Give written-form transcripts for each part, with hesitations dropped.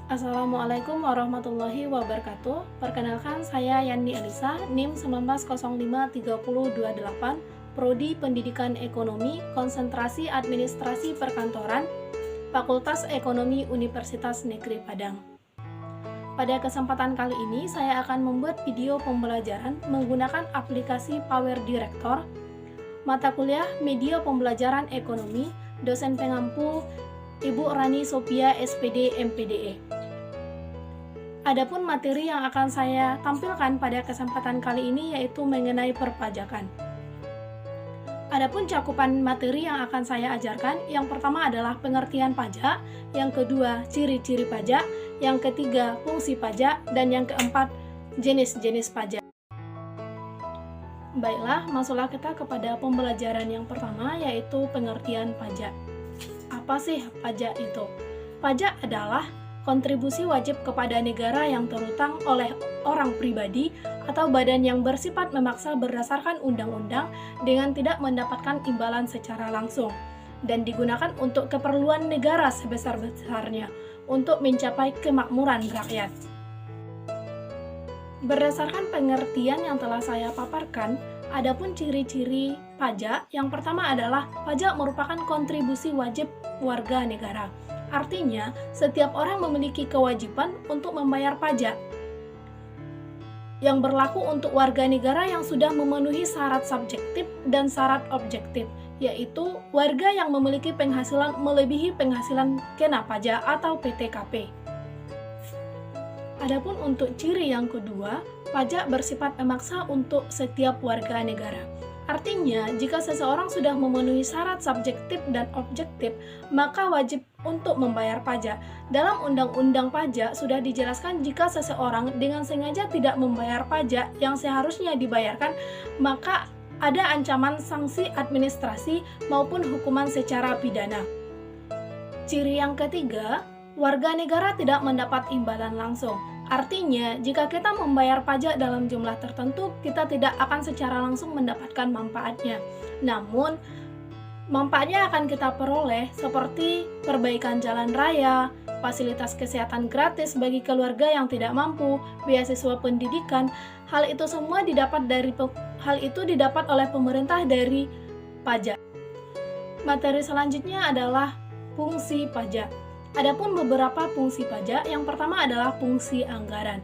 Assalamualaikum warahmatullahi wabarakatuh. Perkenalkan, saya Yandi Elisa, NIM 19053028, Prodi Pendidikan Ekonomi, Konsentrasi Administrasi Perkantoran, Fakultas Ekonomi Universitas Negeri Padang. Pada kesempatan kali ini, saya akan membuat video pembelajaran menggunakan aplikasi Power Director, mata kuliah Media Pembelajaran Ekonomi, dosen pengampu Ibu Rani Sophia SPD MPDE. Adapun materi yang akan saya tampilkan pada kesempatan kali ini yaitu mengenai perpajakan. Adapun cakupan materi yang akan saya ajarkan, yang pertama adalah pengertian pajak, yang kedua ciri-ciri pajak, yang ketiga fungsi pajak, dan yang keempat jenis-jenis pajak. Baiklah, masuklah kita kepada pembelajaran yang pertama yaitu pengertian pajak. Apa sih pajak itu? Pajak adalah kontribusi wajib kepada negara yang terutang oleh orang pribadi atau badan yang bersifat memaksa berdasarkan undang-undang dengan tidak mendapatkan imbalan secara langsung dan digunakan untuk keperluan negara sebesar-besarnya untuk mencapai kemakmuran rakyat. Berdasarkan pengertian yang telah saya paparkan, adapun ciri-ciri pajak, yang pertama adalah pajak merupakan kontribusi wajib warga negara. Artinya, setiap orang memiliki kewajiban untuk membayar pajak yang berlaku untuk warga negara yang sudah memenuhi syarat subjektif dan syarat objektif, yaitu warga yang memiliki penghasilan melebihi penghasilan kena pajak atau PTKP. Adapun untuk ciri yang kedua, pajak bersifat memaksa untuk setiap warga negara. Artinya, jika seseorang sudah memenuhi syarat subjektif dan objektif, maka wajib untuk membayar pajak. Dalam Undang-Undang Pajak sudah dijelaskan jika seseorang dengan sengaja tidak membayar pajak yang seharusnya dibayarkan, maka ada ancaman sanksi administrasi maupun hukuman secara pidana. Ciri yang ketiga, warga negara tidak mendapat imbalan langsung. Artinya, jika kita membayar pajak dalam jumlah tertentu, kita tidak akan secara langsung mendapatkan manfaatnya. Namun, manfaatnya akan kita peroleh seperti perbaikan jalan raya, fasilitas kesehatan gratis bagi keluarga yang tidak mampu, beasiswa pendidikan. Hal itu didapat oleh pemerintah dari pajak. Materi selanjutnya adalah fungsi pajak. Adapun beberapa fungsi pajak, yang pertama adalah fungsi anggaran.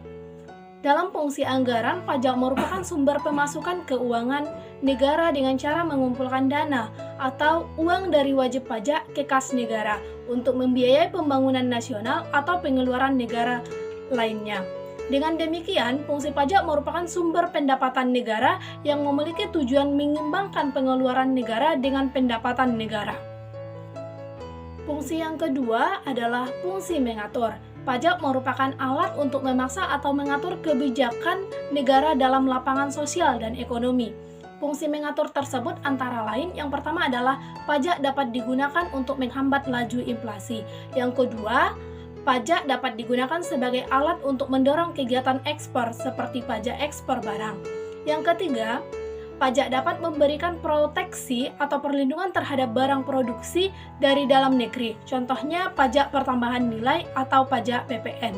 Dalam fungsi anggaran, pajak merupakan sumber pemasukan keuangan negara dengan cara mengumpulkan dana atau uang dari wajib pajak ke kas negara untuk membiayai pembangunan nasional atau pengeluaran negara lainnya. Dengan demikian, fungsi pajak merupakan sumber pendapatan negara yang memiliki tujuan mengimbangkan pengeluaran negara dengan pendapatan negara. Fungsi yang kedua adalah fungsi mengatur. Pajak merupakan alat untuk memaksa atau mengatur kebijakan negara dalam lapangan sosial dan ekonomi. Fungsi mengatur tersebut antara lain, yang pertama adalah pajak dapat digunakan untuk menghambat laju inflasi. Yang kedua, pajak dapat digunakan sebagai alat untuk mendorong kegiatan ekspor seperti pajak ekspor barang. Yang ketiga, pajak dapat memberikan proteksi atau perlindungan terhadap barang produksi dari dalam negeri, contohnya pajak pertambahan nilai atau pajak PPN.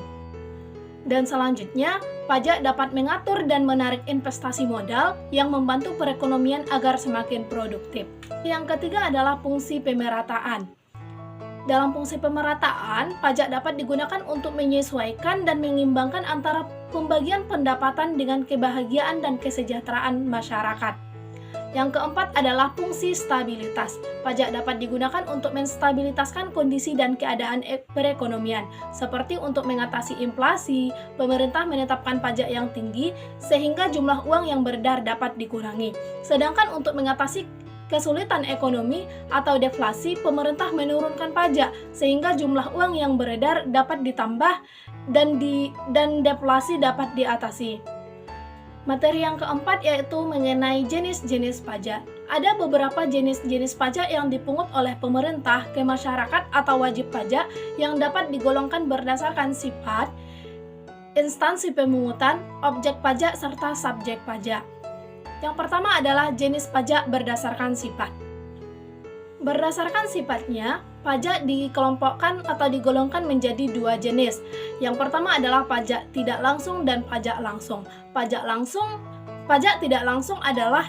Dan selanjutnya, pajak dapat mengatur dan menarik investasi modal yang membantu perekonomian agar semakin produktif. Yang ketiga adalah fungsi pemerataan. Dalam fungsi pemerataan, pajak dapat digunakan untuk menyesuaikan dan mengimbangkan antara pembagian pendapatan dengan kebahagiaan dan kesejahteraan masyarakat. Yang keempat adalah fungsi stabilitas. Pajak dapat digunakan untuk menstabilitaskan kondisi dan keadaan perekonomian, seperti untuk mengatasi inflasi. Pemerintah menetapkan pajak yang tinggi sehingga jumlah uang yang beredar dapat dikurangi. Sedangkan untuk mengatasi kesulitan ekonomi atau deflasi, pemerintah menurunkan pajak sehingga jumlah uang yang beredar dapat ditambah dan deflasi dapat diatasi. Materi yang keempat yaitu mengenai jenis-jenis pajak. Ada beberapa jenis-jenis pajak yang dipungut oleh pemerintah ke masyarakat atau wajib pajak yang dapat digolongkan berdasarkan sifat, instansi pemungutan, objek pajak, serta subjek pajak. Yang pertama adalah jenis pajak berdasarkan sifat. Berdasarkan sifatnya, Pajak dikelompokkan atau digolongkan menjadi dua jenis. Yang pertama adalah pajak tidak langsung dan pajak langsung. Pajak tidak langsung adalah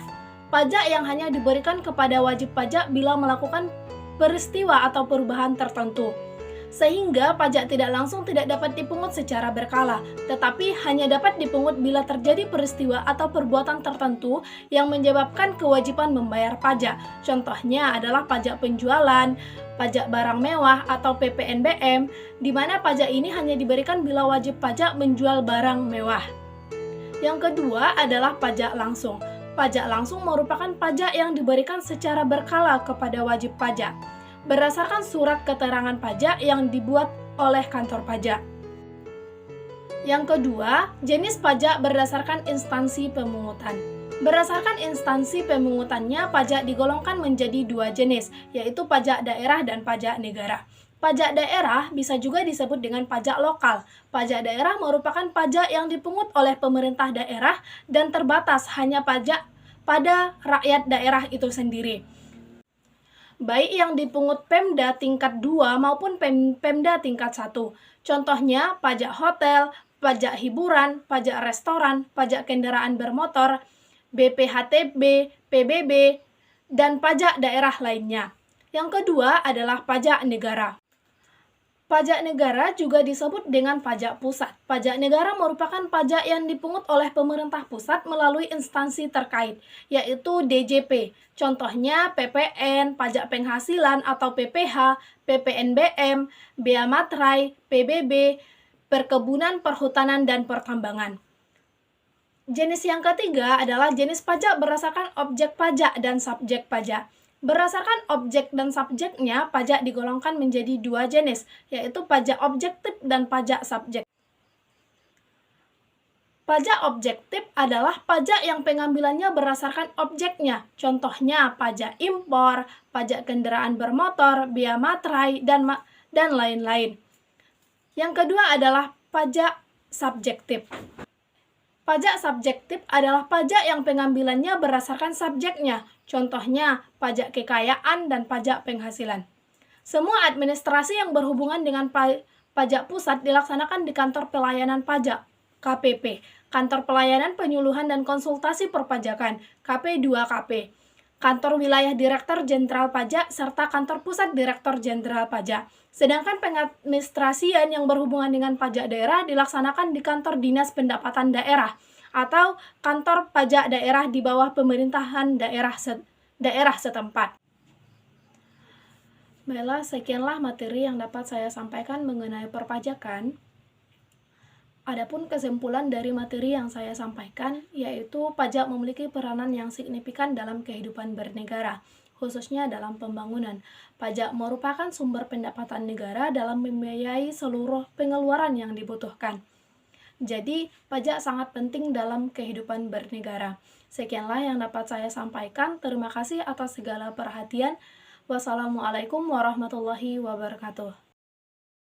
pajak yang hanya diberikan kepada wajib pajak bila melakukan peristiwa atau perubahan tertentu. Sehingga pajak tidak langsung tidak dapat dipungut secara berkala, tetapi hanya dapat dipungut bila terjadi peristiwa atau perbuatan tertentu yang menyebabkan kewajiban membayar pajak. Contohnya adalah pajak penjualan, pajak barang mewah atau PPNBM, di mana pajak ini hanya diberikan bila wajib pajak menjual barang mewah. Yang kedua adalah pajak langsung. Pajak langsung merupakan pajak yang diberikan secara berkala kepada wajib pajak berdasarkan surat keterangan pajak yang dibuat oleh kantor pajak. Yang kedua, jenis pajak berdasarkan instansi pemungutan. Berdasarkan instansi pemungutannya, pajak digolongkan menjadi dua jenis, yaitu pajak daerah dan pajak negara. Pajak daerah bisa juga disebut dengan pajak lokal. Pajak daerah merupakan pajak yang dipungut oleh pemerintah daerah dan terbatas hanya pajak pada rakyat daerah itu sendiri, baik yang dipungut Pemda tingkat 2 maupun Pemda tingkat 1. Contohnya pajak hotel, pajak hiburan, pajak restoran, pajak kendaraan bermotor, BPHTB, PBB, dan pajak daerah lainnya. Yang kedua adalah pajak negara. Pajak negara juga disebut dengan pajak pusat. Pajak negara merupakan pajak yang dipungut oleh pemerintah pusat melalui instansi terkait, yaitu DJP. Contohnya PPN, pajak penghasilan atau PPH, PPNBM, Bea Materai, PBB, perkebunan, perhutanan, dan pertambangan. Jenis yang ketiga adalah jenis pajak berdasarkan objek pajak dan subjek pajak. Berdasarkan objek dan subjeknya, pajak digolongkan menjadi dua jenis, yaitu pajak objektif dan pajak subjek. Pajak objektif adalah pajak yang pengambilannya berdasarkan objeknya, contohnya pajak impor, pajak kendaraan bermotor, bea materai, dan lain-lain. Yang kedua adalah pajak subjektif. Pajak subjektif adalah pajak yang pengambilannya berdasarkan subjeknya, contohnya pajak kekayaan dan pajak penghasilan. Semua administrasi yang berhubungan dengan pajak pusat dilaksanakan di Kantor Pelayanan Pajak, KPP, Kantor Pelayanan Penyuluhan dan Konsultasi Perpajakan, KP2KP, Kantor Wilayah Direktur Jenderal Pajak, serta Kantor Pusat Direktur Jenderal Pajak. Sedangkan pengadministrasian yang berhubungan dengan pajak daerah dilaksanakan di Kantor Dinas Pendapatan Daerah atau Kantor Pajak Daerah di bawah pemerintahan daerah setempat. Baiklah, sekianlah materi yang dapat saya sampaikan mengenai perpajakan. Adapun kesimpulan dari materi yang saya sampaikan, yaitu pajak memiliki peranan yang signifikan dalam kehidupan bernegara, khususnya dalam pembangunan. Pajak merupakan sumber pendapatan negara dalam membiayai seluruh pengeluaran yang dibutuhkan. Jadi, pajak sangat penting dalam kehidupan bernegara. Sekianlah yang dapat saya sampaikan. Terima kasih atas segala perhatian. Wassalamualaikum warahmatullahi wabarakatuh.